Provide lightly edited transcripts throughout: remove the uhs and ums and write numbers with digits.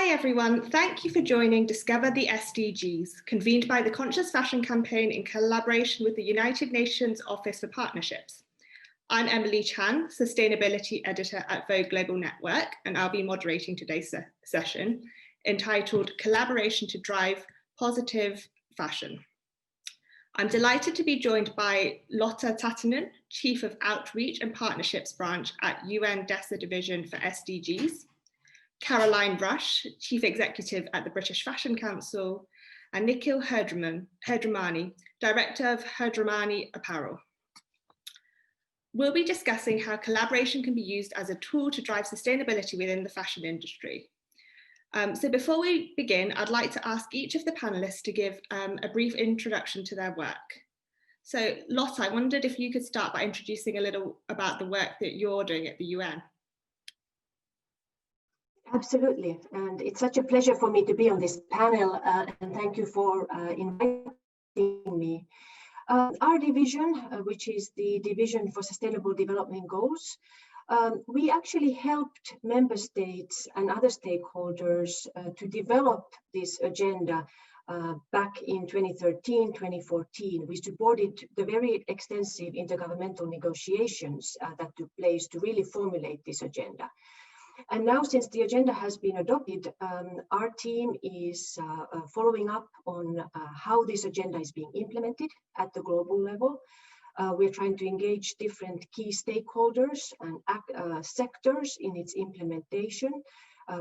Hi everyone, thank you for joining Discover the SDGs, convened by the Conscious Fashion Campaign in collaboration with the United Nations Office for Partnerships. I'm Emily Chan, Sustainability Editor at Vogue Global Network, and I'll be moderating today's session entitled Collaboration to Drive Positive Fashion. I'm delighted to be joined by Lotta Tatanen, Chief of Outreach and Partnerships Branch at UN DESA Division for SDGs, Caroline Rush, Chief Executive at the British Fashion Council, and Nikhil Hedramani, Director of Hedramani Apparel. We'll be discussing how collaboration can be used as a tool to drive sustainability within the fashion industry. So before we begin, I'd like to ask each of the panelists to give a brief introduction to their work. So Lotte, I wondered if you could start by introducing a little about the work that you're doing at the UN. Absolutely, and it's such a pleasure for me to be on this panel, and thank you for inviting me. Our division, which is the Division for Sustainable Development Goals, we actually helped member states and other stakeholders to develop this agenda back in 2013, 2014. We supported the very extensive intergovernmental negotiations that took place to really formulate this agenda. And now, since the agenda has been adopted, our team is following up on how this agenda is being implemented at the global level. We're trying to engage different key stakeholders and sectors in its implementation.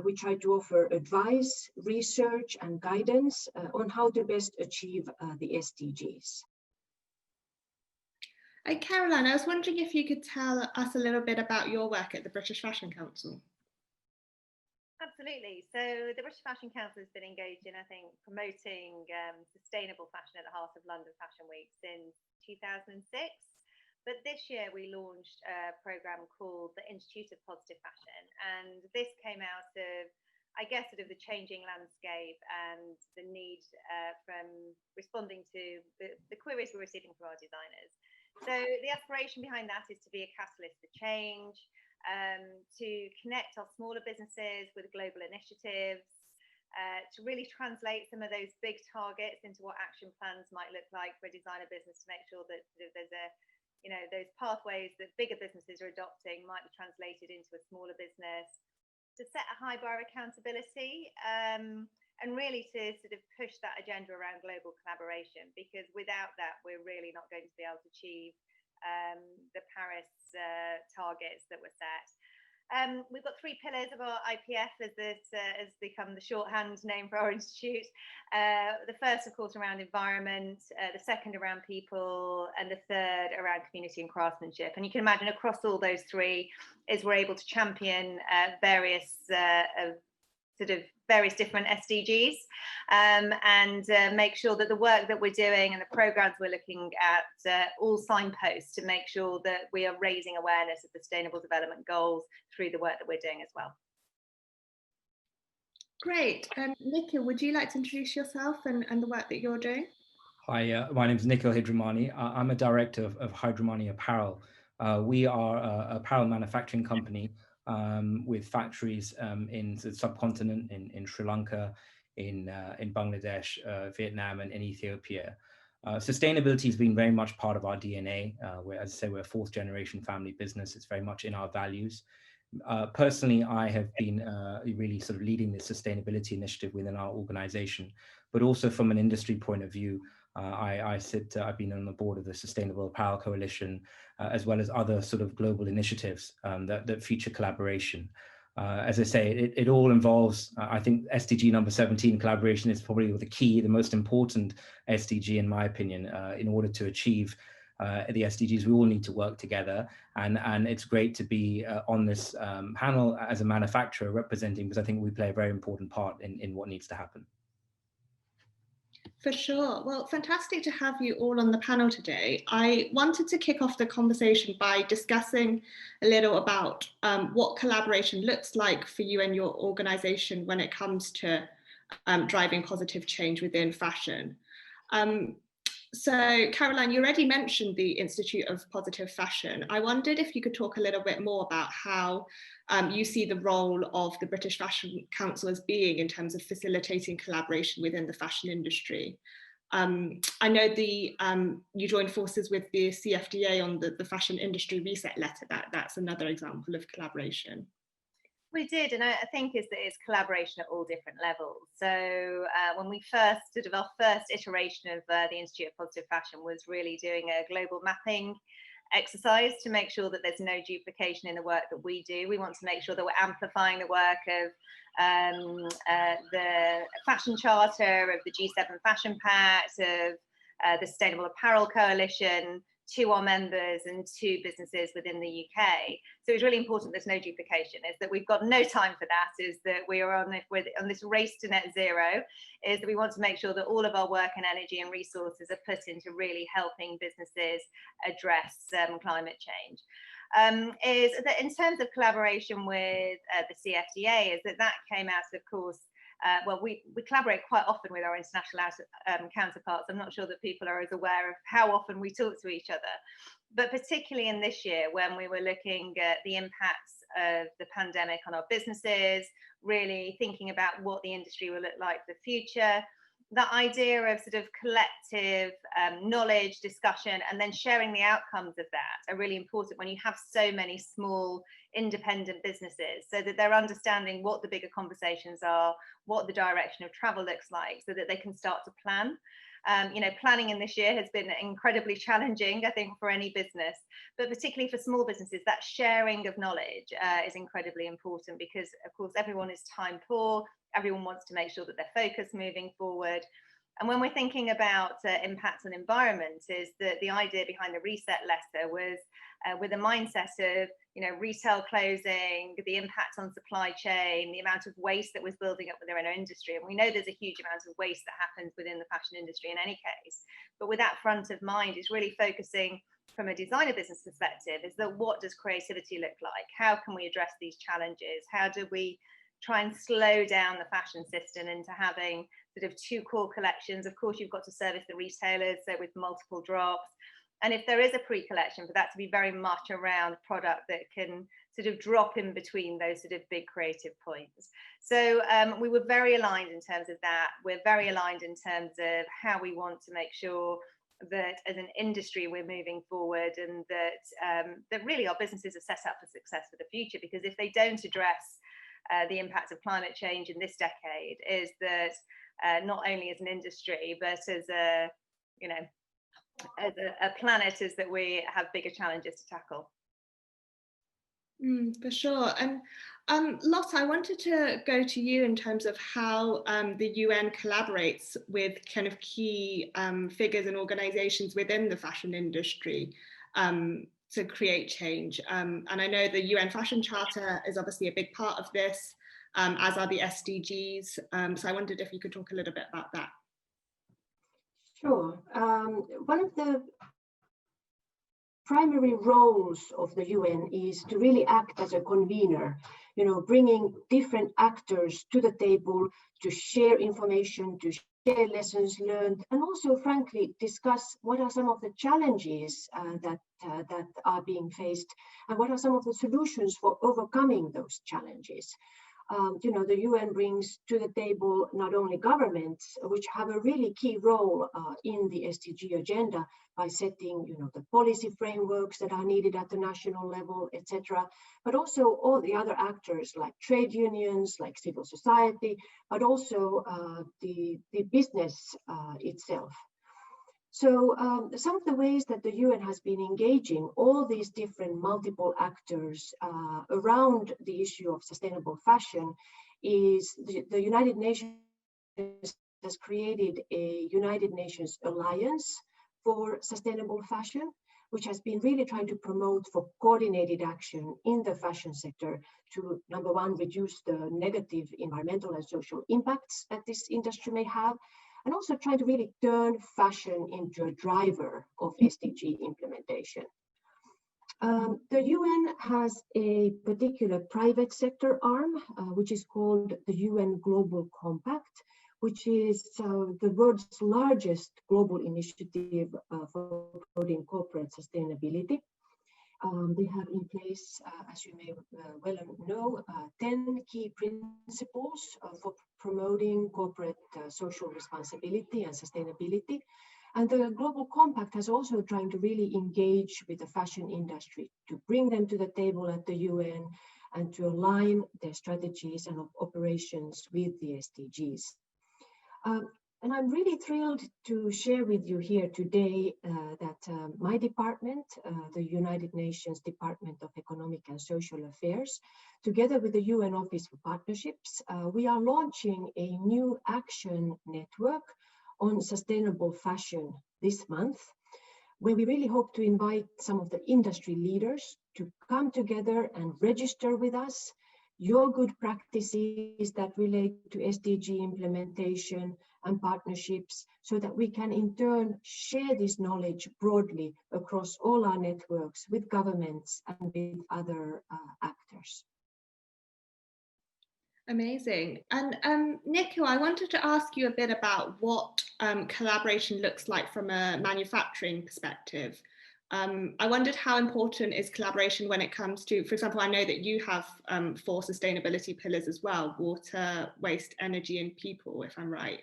We try to offer advice, research, and guidance on how to best achieve the SDGs. Caroline, I was wondering if you could tell us a little bit about your work at the British Fashion Council. Absolutely. So the British Fashion Council has been engaged in, I think, promoting sustainable fashion at the heart of London Fashion Week since 2006. But this year we launched a programme called the Institute of Positive Fashion. And this came out of, I guess, sort of the changing landscape and the need from responding to the queries we're receiving from our designers. So the aspiration behind that is to be a catalyst for change, to connect our smaller businesses with global initiatives, to really translate some of those big targets into what action plans might look like for a designer business, to make sure that there's a, those pathways that bigger businesses are adopting might be translated into a smaller business, to set a high bar of accountability, and really to sort of push that agenda around global collaboration, because without that, we're really not going to be able to achieve the Paris targets that were set. We've got three pillars of our IPF, as this has become the shorthand name for our institute. The first, of course, around environment, the second around people, and the third around community and craftsmanship. And you can imagine across all those three is we're able to champion various different SDGs and make sure that the work that we're doing and the programs we're looking at all signposts to make sure that we are raising awareness of the Sustainable Development Goals through the work that we're doing as well. Great. Nikhil, would you like to introduce yourself and the work that you're doing? Hi, my name is Nikhil Hedramani. I'm a director of Hedramani Apparel. We are an apparel manufacturing company with factories in the subcontinent, in Sri Lanka, in Bangladesh, Vietnam, and in Ethiopia. Sustainability has been very much part of our DNA. As I say, we're a fourth generation family business. It's very much in our values. Personally, I have been really sort of leading this sustainability initiative within our organization, but also from an industry point of view, I've been on the board of the Sustainable Apparel Coalition, as well as other sort of global initiatives that feature collaboration. As I say, it all involves, I think SDG number 17, collaboration is probably the most important SDG in my opinion. In order to achieve the SDGs, we all need to work together, and it's great to be on this panel as a manufacturer representing, because I think we play a very important part in what needs to happen. For sure. Well, fantastic to have you all on the panel today. I wanted to kick off the conversation by discussing a little about what collaboration looks like for you and your organization when it comes to driving positive change within fashion. So Caroline, you already mentioned the Institute of Positive Fashion. I wondered if you could talk a little bit more about how you see the role of the British Fashion Council as being in terms of facilitating collaboration within the fashion industry. I know you joined forces with the CFDA on the Fashion Industry Reset Letter. That's another example of collaboration. We did, and I think it's collaboration at all different levels. So when we first our first iteration of the Institute of Positive Fashion was really doing a global mapping exercise to make sure that there's no duplication in the work that we do. We want to make sure that we're amplifying the work of the Fashion Charter, of the G7 Fashion Pact, of the Sustainable Apparel Coalition, to our members and to businesses within the UK. So it's really important there's no duplication, is that we've got no time for that, is that we are on this race to net zero, is that we want to make sure that all of our work and energy and resources are put into really helping businesses address climate change. Is that in terms of collaboration with the CFDA, is that came out, of course, well, we collaborate quite often with our international counterparts. I'm not sure that people are as aware of how often we talk to each other, but particularly in this year when we were looking at the impacts of the pandemic on our businesses, really thinking about what the industry will look like for the future. That idea of sort of collective knowledge, discussion, and then sharing the outcomes of that are really important when you have so many small independent businesses, so that they're understanding what the bigger conversations are, what the direction of travel looks like, so that they can start to plan. Planning in this year has been incredibly challenging, I think, for any business, but particularly for small businesses, that sharing of knowledge is incredibly important, because of course everyone is time poor, everyone wants to make sure that they're focused moving forward. And when we're thinking about impacts on environment, is that the idea behind the reset letter was with a mindset of retail closing, the impact on supply chain, the amount of waste that was building up within our industry. And we know there's a huge amount of waste that happens within the fashion industry in any case. But with that front of mind, is really focusing from a designer business perspective, is that what does creativity look like? How can we address these challenges? How do we try and slow down the fashion system into having sort of two core collections? Of course, you've got to service the retailers, so with multiple drops. And if there is a pre-collection, for that to be very much around product that can sort of drop in between those sort of big creative points. So we were very aligned in terms of that. We're very aligned in terms of how we want to make sure that as an industry we're moving forward, and that really our businesses are set up for success for the future, because if they don't address the impact of climate change in this decade, is that not only as an industry, but as a planet, is that we have bigger challenges to tackle. For sure. And Lotte, I wanted to go to you in terms of how the UN collaborates with kind of key figures and organizations within the fashion industry to create change. And I know the UN Fashion Charter is obviously a big part of this, as are the SDGs. So I wondered if you could talk a little bit about that. Sure. One of the primary roles of the UN is to really act as a convener, bringing different actors to the table to share information, to share lessons learned, and also, frankly, discuss what are some of the challenges that are being faced, and what are some of the solutions for overcoming those challenges. The UN brings to the table not only governments, which have a really key role in the SDG agenda by setting, the policy frameworks that are needed at the national level, etc., but also all the other actors like trade unions, like civil society, but also the business itself. So some of the ways that the UN has been engaging all these different multiple actors around the issue of sustainable fashion is the United Nations has created a United Nations Alliance for Sustainable Fashion, which has been really trying to promote for coordinated action in the fashion sector to, number one, reduce the negative environmental and social impacts that this industry may have, and also trying to really turn fashion into a driver of SDG implementation. The UN has a particular private sector arm, which is called the UN Global Compact, which is the world's largest global initiative for promoting corporate sustainability. They have in place, as you may well know, 10 key principles for promoting corporate social responsibility and sustainability. And the Global Compact has also trying to really engage with the fashion industry to bring them to the table at the UN and to align their strategies and operations with the SDGs. And I'm really thrilled to share with you here today that my department, the United Nations Department of Economic and Social Affairs, together with the UN Office for Partnerships, we are launching a new action network on sustainable fashion this month, where we really hope to invite some of the industry leaders to come together and register with us your good practices that relate to SDG implementation and partnerships, so that we can in turn share this knowledge broadly across all our networks with governments and with other actors. Amazing. And Nikhil, I wanted to ask you a bit about what collaboration looks like from a manufacturing perspective. I wondered how important is collaboration when it comes to, for example, I know that you have 4 sustainability pillars as well: water, waste, energy, and people, if I'm right.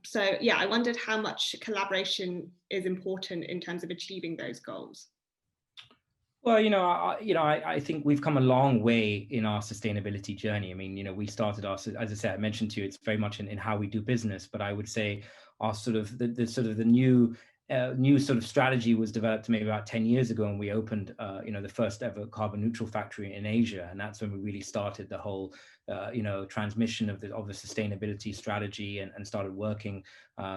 So yeah, I wondered how much collaboration is important in terms of achieving those goals. Well, I think we've come a long way in our sustainability journey. I mean, we started our, as I said, I mentioned to you, it's very much in how we do business. But I would say our sort of the new sort of strategy was developed maybe about 10 years ago, and we opened, the first ever carbon neutral factory in Asia, and that's when we really started the whole, transmission of the sustainability strategy and started working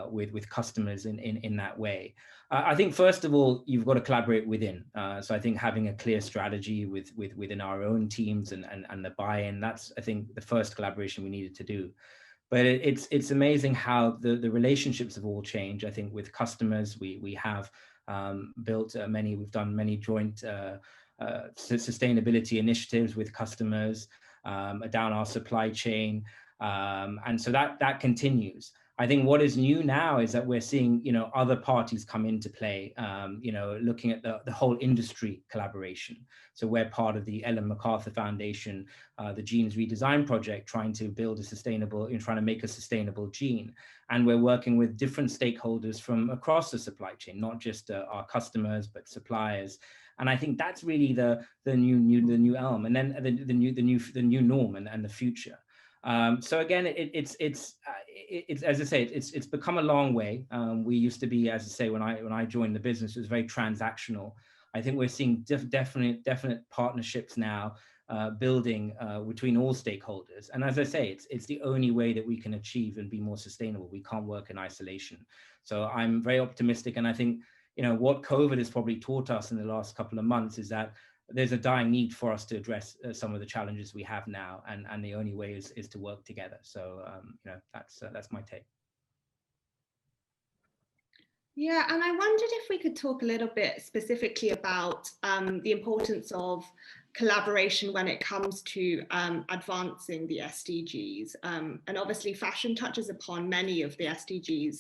with customers in that way. I think first of all, you've got to collaborate within. So I think having a clear strategy within our own teams and the buy-in, that's, I think, the first collaboration we needed to do. But it's amazing how the relationships have all changed. I think with customers, we have built we've done many joint sustainability initiatives with customers down our supply chain. And so that continues. I think what is new now is that we're seeing, other parties come into play, looking at the whole industry collaboration. So we're part of the Ellen MacArthur Foundation, the Genes Redesign Project, trying to make a sustainable gene. And we're working with different stakeholders from across the supply chain, not just our customers, but suppliers. And I think that's really the new elm, and then the new norm and the future. So again, it's as I say, it's become a long way. We used to be, as I say, when I joined the business, it was very transactional. I think we're seeing definite partnerships now building between all stakeholders. And as I say, it's the only way that we can achieve and be more sustainable. We can't work in isolation. So I'm very optimistic, and I think what COVID has probably taught us in the last couple of months is that there's a dying need for us to address some of the challenges we have now, and the only way is to work together. So that's my take. Yeah, and I wondered if we could talk a little bit specifically about the importance of collaboration when it comes to advancing the SDGs. And obviously fashion touches upon many of the SDGs.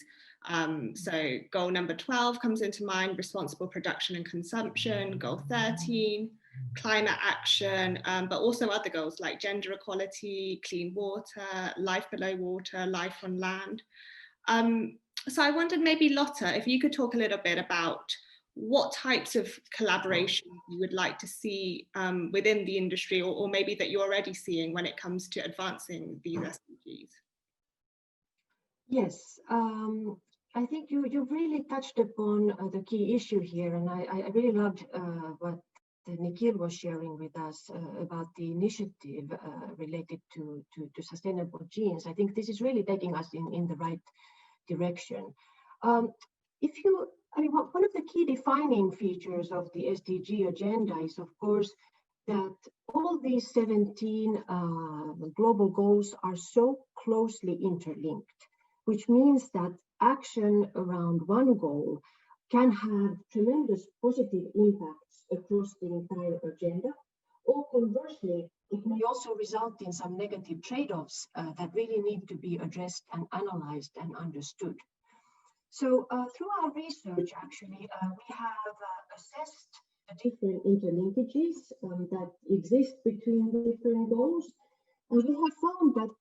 So goal number 12 comes into mind: responsible production and consumption. Goal 13, climate action, but also other goals like gender equality, clean water, life below water, life on land. So I wondered, maybe Lotta, if you could talk a little bit about what types of collaboration you would like to see within the industry, or maybe that you're already seeing when it comes to advancing these SDGs. Yes, I think you really touched upon the key issue here, and I really loved what Nikhil was sharing with us about the initiative related to sustainable genes. I think this is really taking us in the right direction. One of the key defining features of the SDG agenda is, of course, that all these 17 global goals are so closely interlinked, which means that action around one goal can have tremendous positive impacts across the entire agenda, or conversely, it may also result in some negative trade-offs that really need to be addressed and analyzed and understood. So through our research, actually, we have assessed the different interlinkages that exist between the different goals. And we have found that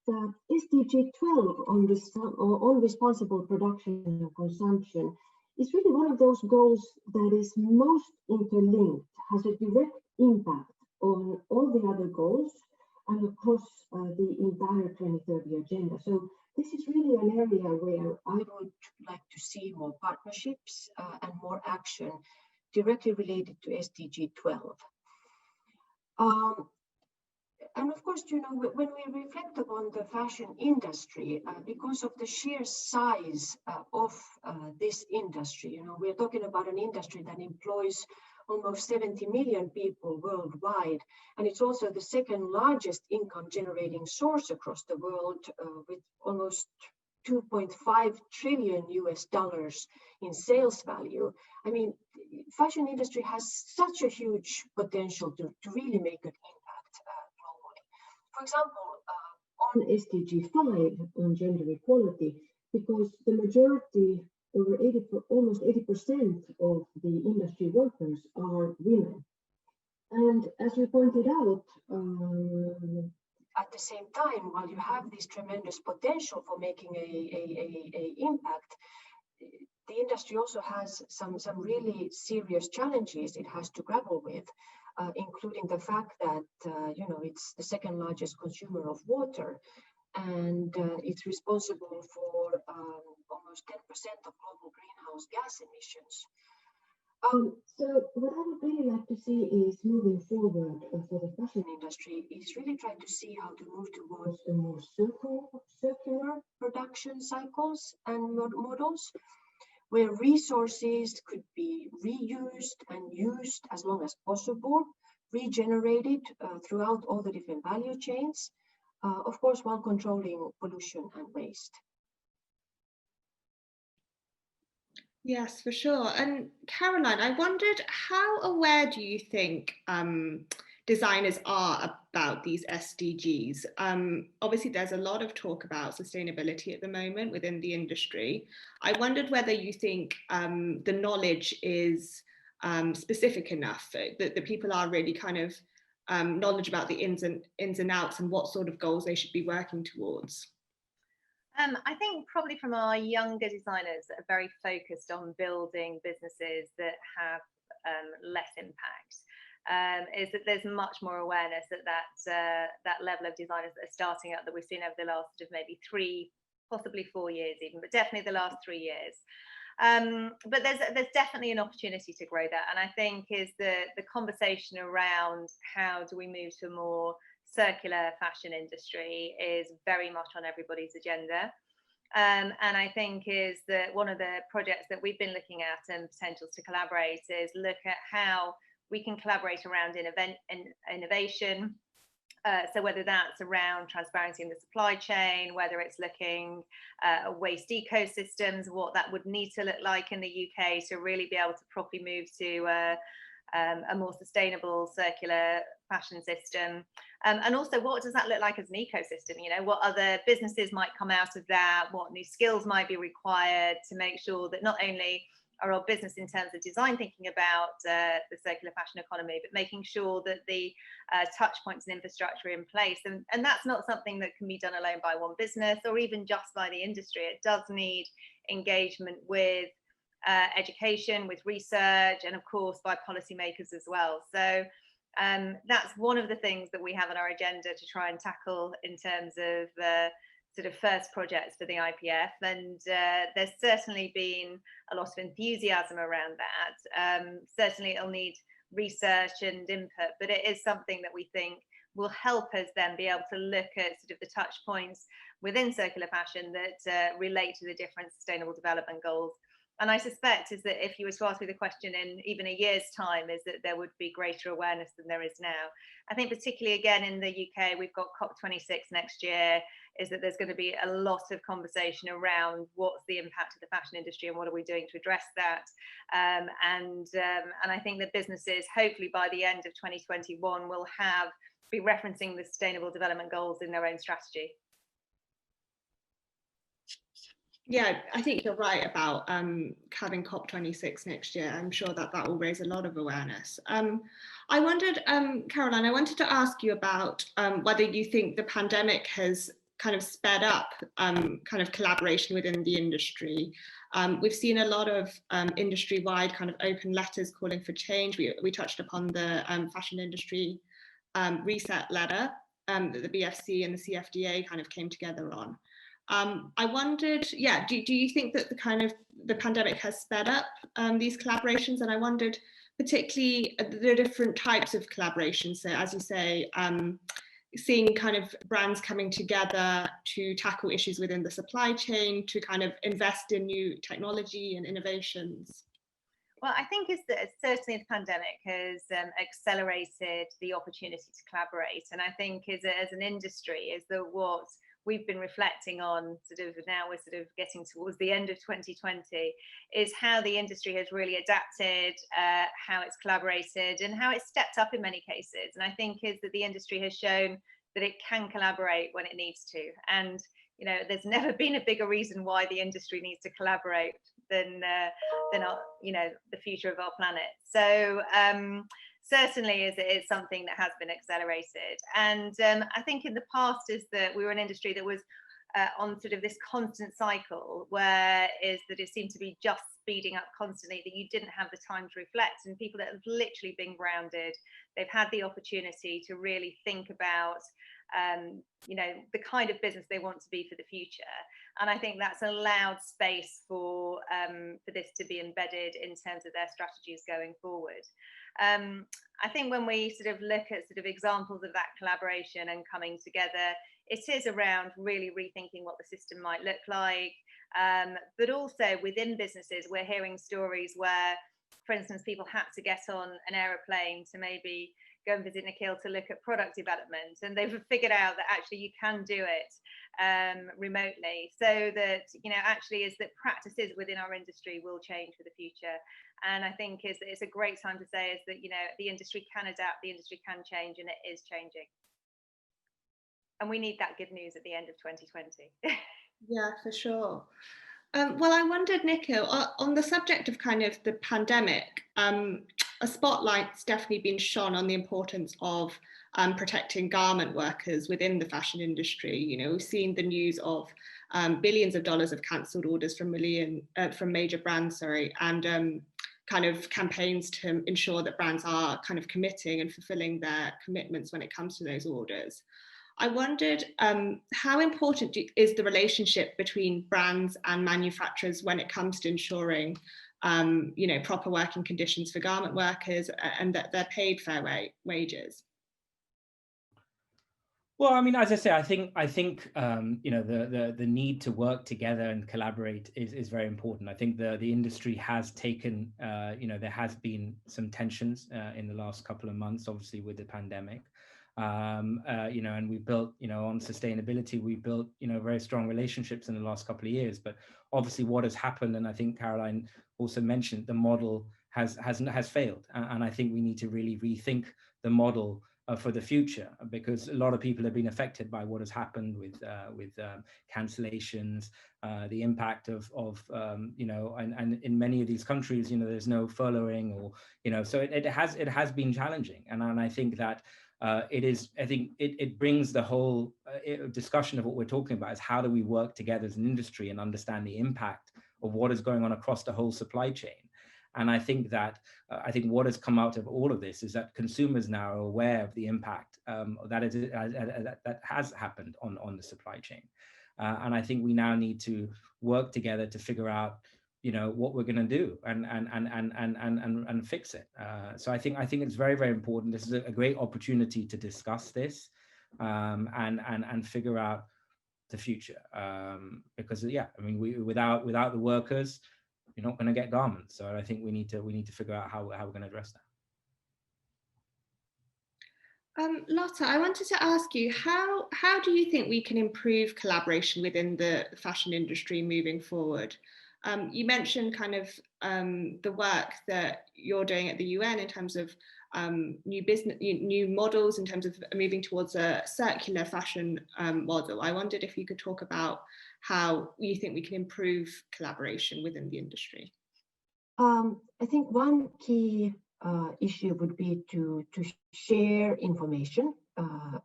SDG 12 on responsible production and consumption is really one of those goals that is most interlinked, has a direct impact on all the other goals and across the entire 2030 agenda. So this is really an area where I would like to see more partnerships and more action directly related to SDG 12. And of course, you know, when we reflect upon the fashion industry, because of the sheer size of this industry, you know, we're talking about an industry that employs almost 70 million people worldwide. And it's also the second largest income generating source across the world with almost 2.5 trillion US dollars in sales value. I mean, fashion industry has such a huge potential to really make an impact globally. For example, on SDG 5 on gender equality, because the majority, almost 80% of the industry workers are women. And as you pointed out, at the same time, while you have this tremendous potential for making a impact, the industry also has some really serious challenges it has to grapple with, including the fact that you know, it's the second largest consumer of water, and it's responsible for almost 10% of global greenhouse gas emissions. So what I would really like to see is moving forward for the fashion industry is really trying to see how to move towards a more circular production cycles and models, where resources could be reused and used as long as possible, regenerated throughout all the different value chains, of course, while controlling pollution and waste. Yes, for sure. And Caroline, I wondered, how aware do you think designers are about these SDGs? Obviously, there's a lot of talk about sustainability at the moment within the industry. I wondered whether you think the knowledge is specific enough, that the people are really kind of knowledge about the ins and outs and what sort of goals they should be working towards. I think probably from our younger designers that are very focused on building businesses that have less impact, is that there's much more awareness at that level of designers that are starting up that we've seen over the last sort of maybe 3, possibly 4 years even, but definitely the last 3 years. But there's definitely an opportunity to grow that, and I think is the conversation around how do we move to a more circular fashion industry is very much on everybody's agenda. And I think is that one of the projects that we've been looking at and potentials to collaborate is look at how we can collaborate around innovation. So whether that's around transparency in the supply chain, whether it's looking at waste ecosystems, what that would need to look like in the UK to really be able to properly move to a more sustainable circular fashion system, and also what does that look like as an ecosystem? You know, what other businesses might come out of that, what new skills might be required to make sure that not only are our business in terms of design thinking about the circular fashion economy, but making sure that the touch points and infrastructure are in place, and that's not something that can be done alone by one business or even just by the industry. It does need engagement with education, with research, and of course by policymakers as well. So that's one of the things that we have on our agenda to try and tackle in terms of sort of first projects for the IPF, and there's certainly been a lot of enthusiasm around that. Certainly it'll need research and input, but it is something that we think will help us then be able to look at sort of the touch points within circular fashion that relate to the different sustainable development goals. And I suspect is that if you were to ask me the question in even a year's time, is that there would be greater awareness than there is now. I think particularly again in the UK, we've got COP26 next year. is that there's going to be a lot of conversation around what's the impact of the fashion industry and what are we doing to address that. And I think that businesses, hopefully by the end of 2021, will be referencing the Sustainable Development Goals in their own strategy. Yeah, I think you're right about having COP26 next year. I'm sure that will raise a lot of awareness. I wondered, Caroline, I wanted to ask you about whether you think the pandemic has kind of sped up kind of collaboration within the industry. We've seen a lot of industry-wide kind of open letters calling for change. We touched upon the fashion industry reset letter that the BFC and the CFDA kind of came together on. I wondered, yeah, do you think that the pandemic has sped up these collaborations? And I wondered particularly the different types of collaborations. So as you say, seeing kind of brands coming together to tackle issues within the supply chain, to kind of invest in new technology and innovations. Well, I think certainly the pandemic has accelerated the opportunity to collaborate. And I think as an industry, what we've been reflecting on now we're sort of getting towards the end of 2020, is how the industry has really adapted, how it's collaborated and how it's stepped up in many cases. And I think is that the industry has shown that it can collaborate when it needs to. And, you know, there's never been a bigger reason why the industry needs to collaborate than our, you know, the future of our planet. So certainly is something that has been accelerated. And I think in the past is that we were an industry that was on sort of this constant cycle where it seemed to be just speeding up constantly, that you didn't have the time to reflect, and people that have literally been grounded, they've had the opportunity to really think about you know, the kind of business they want to be for the future. And I think that's allowed space for this to be embedded in terms of their strategies going forward. I think when we sort of look at sort of examples of that collaboration and coming together, it is around really rethinking what the system might look like. But also within businesses, we're hearing stories where, for instance, people had to get on an aeroplane to maybe go and visit Nikhil to look at product development, and they've figured out that actually you can do it remotely, so that, you know, actually is that practices within our industry will change for the future. And I think it's a great time to say is that, you know, the industry can adapt, the industry can change, and it is changing. And we need that good news at the end of 2020. Yeah, for sure. Well, I wondered, Nikhil, on the subject of kind of the pandemic, a spotlight's definitely been shone on the importance of protecting garment workers within the fashion industry. You know, we've seen the news of billions of dollars of cancelled orders from major brands, and kind of campaigns to ensure that brands are kind of committing and fulfilling their commitments when it comes to those orders. I wondered how important is the relationship between brands and manufacturers when it comes to ensuring you know, proper working conditions for garment workers and that they're paid fair wages? Well, I mean, as I say, I think you know, the need to work together and collaborate is very important. I think the industry has taken you know, there has been some tensions in the last couple of months, obviously with the pandemic. You know, and we built, you know, on sustainability, we built, you know, very strong relationships in the last couple of years. But obviously, what has happened, and I think Caroline also mentioned, the model has failed, and I think we need to really rethink the model for the future, because a lot of people have been affected by what has happened with cancellations, the impact of you know, and in many of these countries, you know, there's no furloughing, or, you know, so it has been challenging, and I think that. It brings the whole discussion of what we're talking about, is how do we work together as an industry and understand the impact of what is going on across the whole supply chain. And I think that what has come out of all of this is that consumers now are aware of the impact that has happened on the supply chain. And I think we now need to work together to figure out, you know, what we're going to do and fix it. So I think it's very, very important. This is a great opportunity to discuss this and figure out the future. Because yeah, I mean, without the workers, you're not going to get garments. So I think we need to figure out how we're going to address that. Lotta, I wanted to ask you, how do you think we can improve collaboration within the fashion industry moving forward? You mentioned kind of the work that you're doing at the UN in terms of new models, in terms of moving towards a circular fashion model. I wondered if you could talk about how you think we can improve collaboration within the industry. I think one key issue would be to share information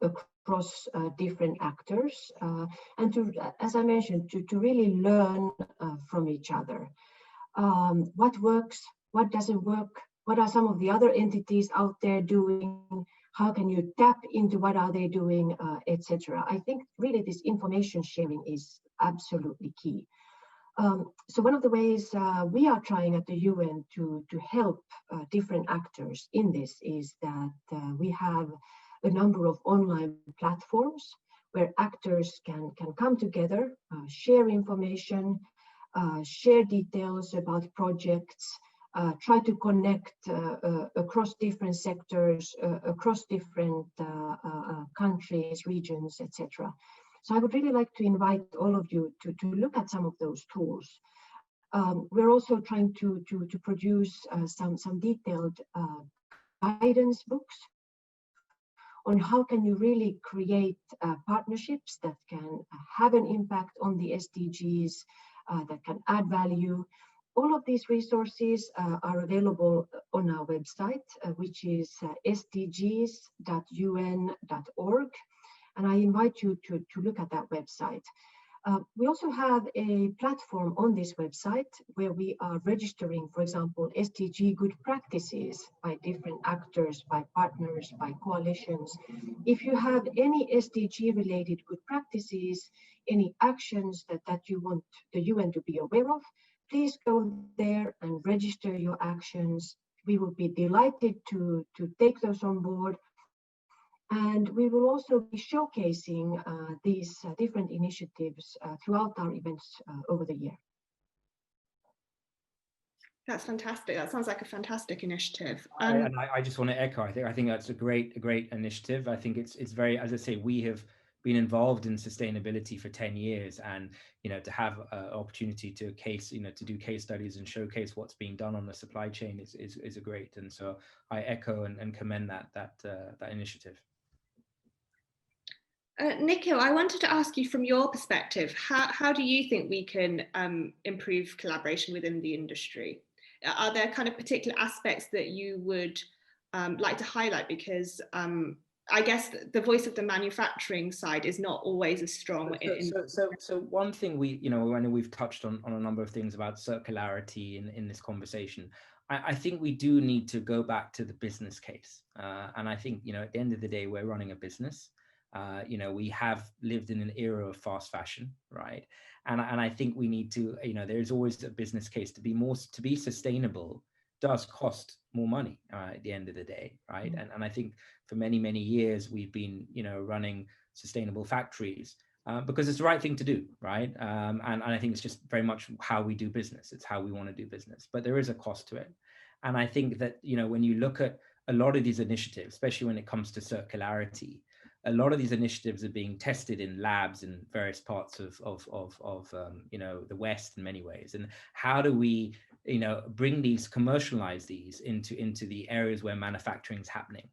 across different actors and to, as I mentioned, to really learn from each other. What works, what doesn't work, what are some of the other entities out there doing, how can you tap into what are they doing, etc. I think really this information sharing is absolutely key. So one of the ways we are trying at the UN to help different actors in this is that we have a number of online platforms where actors can come together, share information, share details about projects, try to connect across different sectors, across different countries, regions, etc. So I would really like to invite all of you to look at some of those tools. We're also trying to produce some detailed guidance books on how can you really create partnerships that can have an impact on the SDGs, that can add value. All of these resources are available on our website, which is sdgs.un.org. And I invite you to look at that website. We also have a platform on this website where we are registering, for example, SDG good practices by different actors, by partners, by coalitions. If you have any SDG related good practices, any actions that you want the UN to be aware of, please go there and register your actions. We will be delighted to take those on board. And we will also be showcasing these different initiatives throughout our events over the year. That's fantastic. That sounds like a fantastic initiative. And I just want to echo. I think that's a great initiative. I think it's very, as I say, we have been involved in sustainability for 10 years, and to have an opportunity to to do case studies and showcase what's being done on the supply chain is a great. And so I echo and commend that initiative. Nikhil, I wanted to ask you, from your perspective, how do you think we can improve collaboration within the industry? Are there kind of particular aspects that you would like to highlight? Because I guess the voice of the manufacturing side is not always as strong. So one thing I know we've touched on a number of things about circularity in this conversation. I think we do need to go back to the business case. And I think, at the end of the day, we're running a business. We have lived in an era of fast fashion, right? And I think we need to, there's always a business case. To be sustainable does cost more money at the end of the day, right? And I think for many, many years we've been, running sustainable factories because it's the right thing to do, right? And I think it's just very much how we do business. It's how we want to do business, but there is a cost to it. And I think that, when you look at a lot of these initiatives, especially when it comes to circularity, a lot of these initiatives are being tested in labs in various parts of the West in many ways. And how do we, commercialize these into the areas where manufacturing is happening,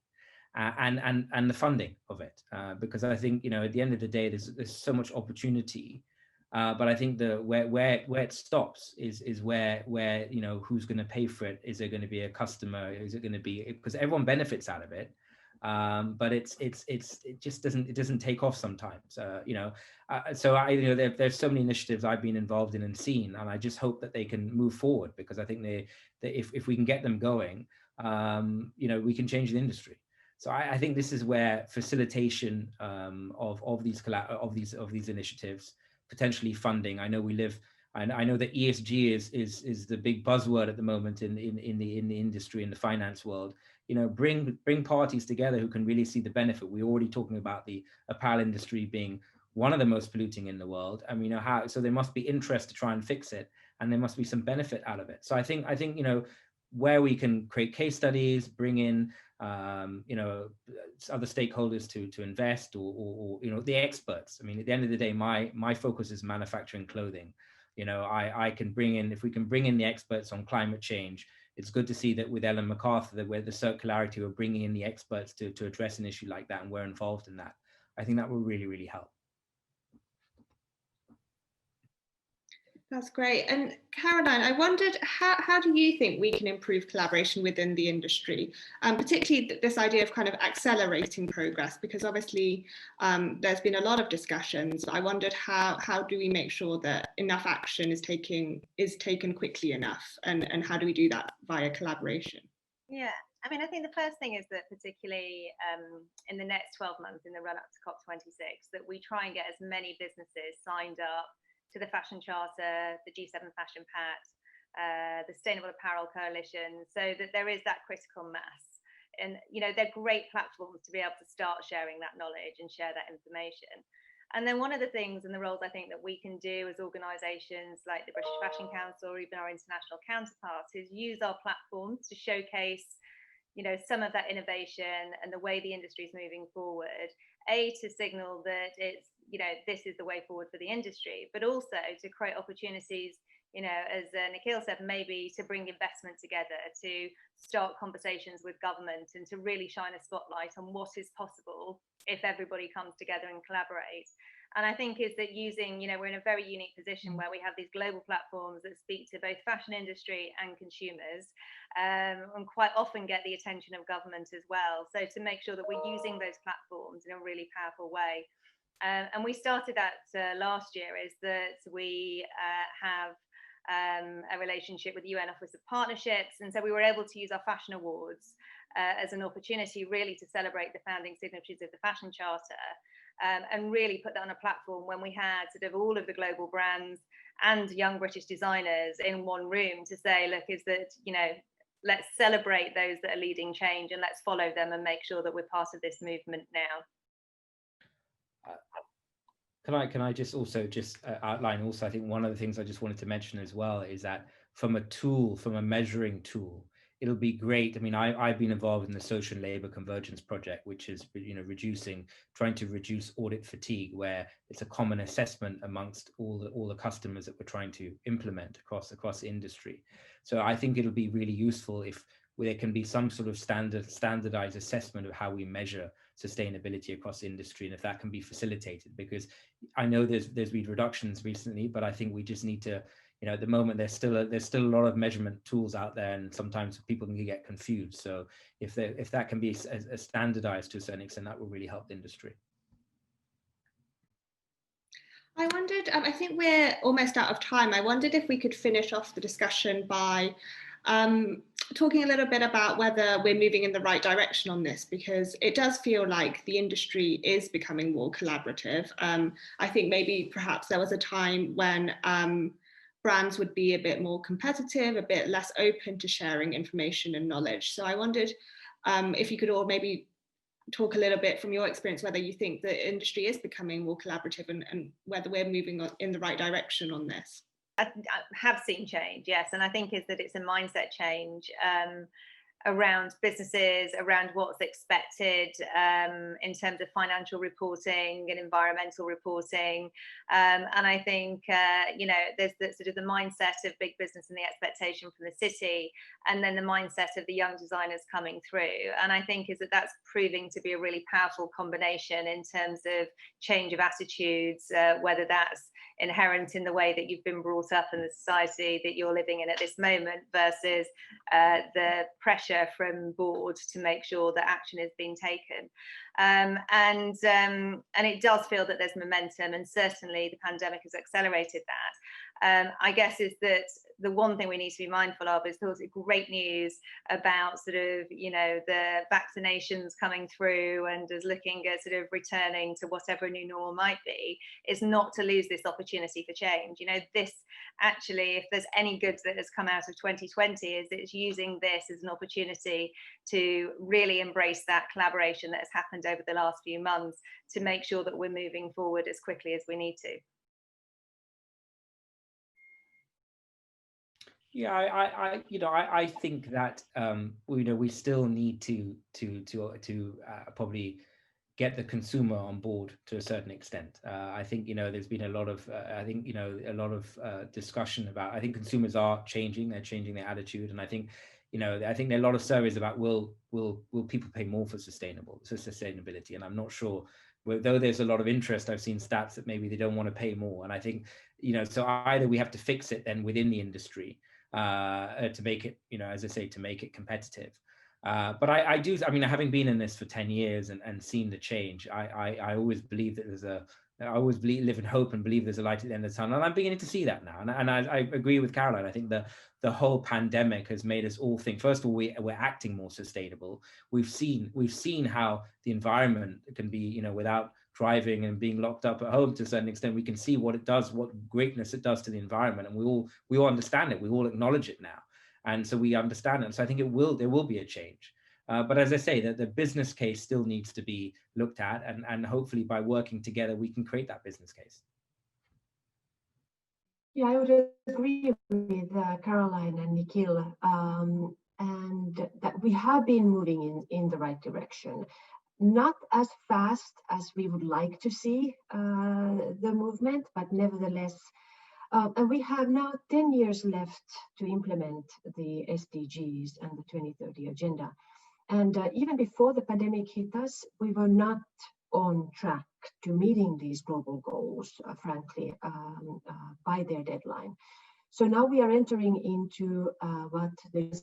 and the funding of it? Because I think, at the end of the day, there's so much opportunity, but I think where it stops is where who's going to pay for it? Is there going to be a customer? Is it going to be, because everyone benefits out of it? But it just doesn't take off sometimes. So there's so many initiatives I've been involved in and seen, and I just hope that they can move forward, because I think if we can get them going, we can change the industry. So I think this is where facilitation of these initiatives, potentially funding. I know I know that ESG is the big buzzword at the moment in the industry, in the finance world. Bring parties together who can really see the benefit. We're already talking about the apparel industry being one of the most polluting in the world. I mean, so there must be interest to try and fix it, and there must be some benefit out of it. So I think where we can create case studies, bring in other stakeholders to invest, or the experts. I mean, at the end of the day, my focus is manufacturing clothing. I can bring in, if we can bring in the experts on climate change. It's good to see that with Ellen MacArthur, that where the circularity, we're bringing in the experts to address an issue like that, and we're involved in that. I think that will really, really help. That's great. And Caroline, I wondered, how do you think we can improve collaboration within the industry, particularly this idea of kind of accelerating progress? Because obviously there's been a lot of discussions. I wondered how do we make sure that enough action is taken quickly enough, and how do we do that via collaboration? Yeah, I mean, I think the first thing is that particularly in the next 12 months, in the run up to COP26, that we try and get as many businesses signed up to the Fashion Charter, the G7 Fashion Pact, the Sustainable Apparel Coalition, so that there is that critical mass. And, they're great platforms to be able to start sharing that knowledge and share that information. And then one of the things and the roles I think that we can do as organisations like the British Fashion Council, or even our international counterparts, is use our platforms to showcase some of that innovation and the way the industry is moving forward, to signal that it's, this is the way forward for the industry, but also to create opportunities, as Nikhil said, maybe to bring investment together, to start conversations with government, and to really shine a spotlight on what is possible if everybody comes together and collaborates. And I think is that using, we're in a very unique position where we have these global platforms that speak to both fashion industry and consumers, and quite often get the attention of government as well. So to make sure that we're using those platforms in a really powerful way. And we started that last year, is that we have a relationship with the UN Office of Partnerships. And so we were able to use our Fashion Awards as an opportunity really to celebrate the founding signatories of the Fashion Charter, and really put that on a platform when we had sort of all of the global brands and young British designers in one room to say, look, is that, let's celebrate those that are leading change, and let's follow them and make sure that we're part of this movement now. Can I just outline also, I think one of the things I just wanted to mention as well is that from a measuring tool, it'll be great. I mean, I've been involved in the Social and Labour Convergence Project, which is, trying to reduce audit fatigue, where it's a common assessment amongst all the customers that we're trying to implement across the industry. So I think it'll be really useful if there can be some sort of standardized assessment of how we measure sustainability across the industry, and if that can be facilitated, because I know there's been reductions recently, but I think we just need to, at the moment there's still a lot of measurement tools out there, and sometimes people can get confused. So if that can be standardized to a certain extent, that will really help the industry. I wondered, I think we're almost out of time. I wondered if we could finish off the discussion by talking a little bit about whether we're moving in the right direction on this, because it does feel like the industry is becoming more collaborative. I think maybe perhaps there was a time when brands would be a bit more competitive, a bit less open to sharing information and knowledge. So I wondered if you could all maybe talk a little bit from your experience, whether you think the industry is becoming more collaborative, and whether we're moving in the right direction on this. I have seen change, yes, and I think is that it's a mindset change around businesses, around what's expected in terms of financial reporting and environmental reporting, and I think there's the sort of the mindset of big business and the expectation from the city, and then the mindset of the young designers coming through. And I think is that that's proving to be a really powerful combination in terms of change of attitudes, whether that's inherent in the way that you've been brought up in the society that you're living in at this moment, versus the pressure from board to make sure that action is being taken. And it does feel that there's momentum, and certainly the pandemic has accelerated that. I guess is that the one thing we need to be mindful of is there's great news about sort of, the vaccinations coming through, and as looking at sort of returning to whatever a new normal might be, is not to lose this opportunity for change. This actually, if there's any good that has come out of 2020, is it's using this as an opportunity to really embrace that collaboration that has happened over the last few months, to make sure that we're moving forward as quickly as we need to. Yeah, I think that we still need to probably get the consumer on board to a certain extent. I think there's been a lot of discussion about. I think consumers are changing; they're changing their attitude, and I think there are a lot of surveys about will people pay more for sustainability, and I'm not sure. Though there's a lot of interest, I've seen stats that maybe they don't want to pay more, and I think so either we have to fix it then within the industry to make it, as I say, to make it competitive. But I do, having been in this for 10 years and seen the change, I always believe that I always live in hope and believe there's a light at the end of the tunnel. And I'm beginning to see that now. And I agree with Caroline. I think the whole pandemic has made us all think, first of all, we're acting more sustainable. We've seen how the environment can be, without driving and being locked up at home to a certain extent, we can see what it does, what greatness it does to the environment. And we all understand it. We all acknowledge it now. And so we understand it. So I think there will be a change. But as I say, the business case still needs to be looked at, and hopefully by working together, we can create that business case. Yeah, I would agree with Caroline and Nikhil, and that we have been moving in the right direction. Not as fast as we would like to see the movement, but nevertheless, and we have now 10 years left to implement the SDGs and the 2030 agenda. And even before the pandemic hit us, we were not on track to meeting these global goals, frankly, by their deadline. So now we are entering into what the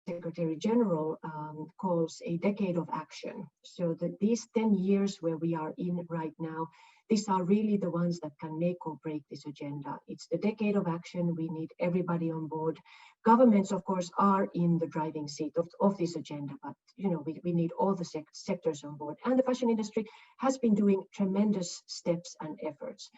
Secretary General calls a decade of action. So that these 10 years where we are in right now, these are really the ones that can make or break this agenda. It's the decade of action. We need everybody on board. Governments, of course, are in the driving seat of this agenda, but we need all the sectors on board. And the fashion industry has been doing tremendous steps and efforts.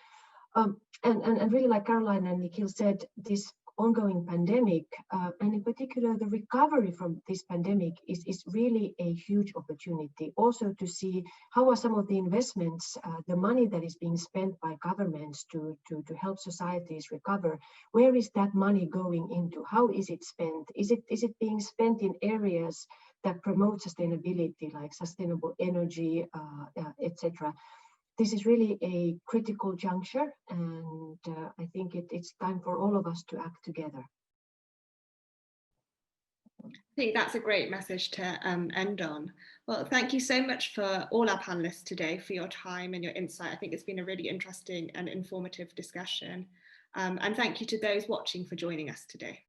And really, like Caroline and Nikhil said, this ongoing pandemic, and in particular the recovery from this pandemic is really a huge opportunity also to see how are some of the investments, the money that is being spent by governments to help societies recover, where is that money going into? How is it spent? Is it being spent in areas that promote sustainability, like sustainable energy, etc.? This is really a critical juncture, and I think it's time for all of us to act together. I think that's a great message to end on. Well, thank you so much for all our panelists today for your time and your insight. I think it's been a really interesting and informative discussion. And thank you to those watching for joining us today.